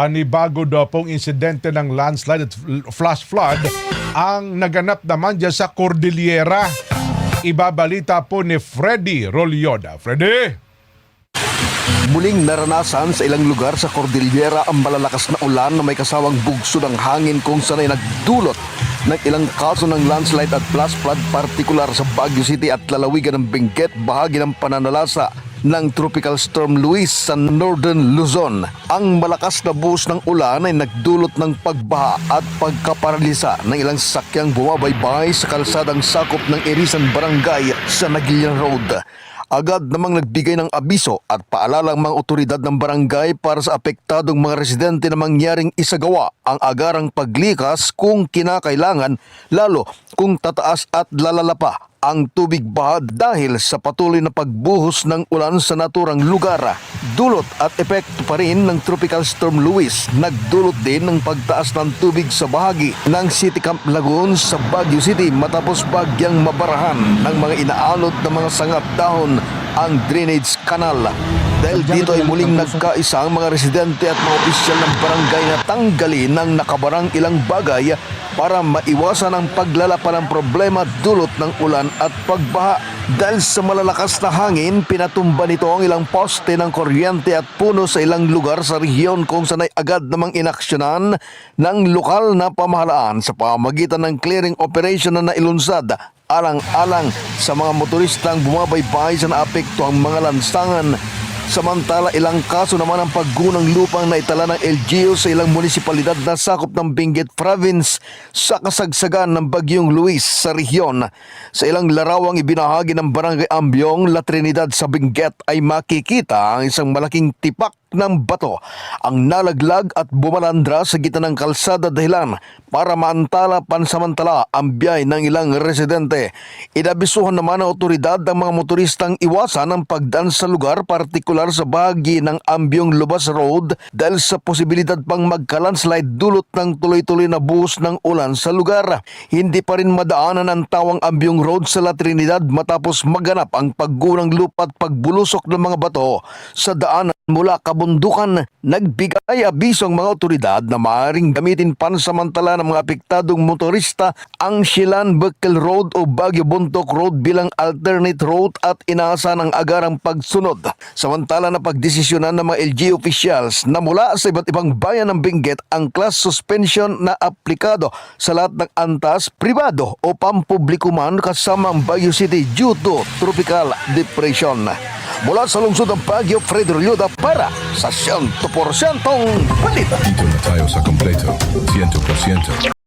Panibago daw pong insidente ng landslide at flash flood ang naganap naman dyan sa Cordillera. Ibabalita po ni Freddy Rolyoda. Freddy! Muling naranasan sa ilang lugar sa Cordillera ang malalakas na ulan na may kasawang bugso ng hangin kung saan ay nagdulot ng ilang kaso ng landslide at flash flood, partikular sa Baguio City at lalawigan ng Benguet, bahagi ng pananalasa ng Tropical Storm Luis sa Northern Luzon. Ang malakas na buhos ng ulan ay nagdulot ng pagbaha at pagkaparalisa ng ilang sasakyang bumabaybay sa kalsadang sakop ng Irisan Barangay sa Naguilian Road. Agad namang nagbigay ng abiso at paalala ang mga otoridad ng barangay para sa apektadong mga residente na mangyaring isagawa ang agarang paglikas kung kinakailangan, lalo kung tataas at lalala pa ang tubig baha dahil sa patuloy na pagbuhos ng ulan sa naturang lugar. Dulot at epekto pa rin ng Tropical Storm Luis, nagdulot din ng pagtaas ng tubig sa bahagi ng City Camp Lagoon sa Baguio City matapos bagyang mabarahan ng mga inaalot na mga sangap dahon ang drainage canal. Dahil dito ay muling nagkaisa ang mga residente at mga opisyal ng barangay na tanggalin ng nakabarang ilang bagay para maiwasan ang paglalapa ng problema dulot ng ulan at pagbaha. Dahil sa malalakas na hangin, pinatumba nito ang ilang poste ng kuryente at puno sa ilang lugar sa rehiyon kung saan ay agad namang inaksyonan ng lokal na pamahalaan sa pamamagitan ng clearing operation na nailunsad alang-alang sa mga motoristang bumabaybay sa naapektuhang mga lansangan. Samantala, ilang kaso naman ang paggunang lupang naitala ng LGU sa ilang munisipalidad na sakop ng Benguet Province sa kasagsagan ng Bagyong Luis sa rehiyon. Sa ilang larawang ibinahagi ng Barangay Ambyong, La Trinidad sa Benguet ay makikita ang isang malaking tipak ng bato ang nalaglag at bumalandra sa gitna ng kalsada dahilan para maantala pansamantala ang biyay ng ilang residente. Inabisuhan naman ng otoridad ang mga motoristang iwasan ang pagdaan sa lugar, partikular sa bahagi ng Ambyong Lubas Road dahil sa posibilidad pang magka-landslide dulot ng tuloy-tuloy na buhos ng ulan sa lugar. Hindi pa rin madaanan ang tawang Ambyong Road sa La Trinidad matapos maganap ang paggunang lupa at pagbulusok ng mga bato sa daanan mula kabundukan. Nagbigay abiso ang mga otoridad na maaaring gamitin pansamantala ng mga apektadong motorista ang Silan Bekel Road o Baguio Bontoc Road bilang alternate route at inaasahan ang agarang pagsunod. Samantala na pagdesisyonan ng mga LG officials na mula sa iba't ibang bayan ng Benguet ang class suspension na aplikado sa lahat ng antas, pribado o pampubliko man kasama ang Baguio City due to tropical depression. Mula sa lungsod ng Baguio, Freddy Rolyoda para sa 100% balita. Dito na tayo sa kompleto, 100%.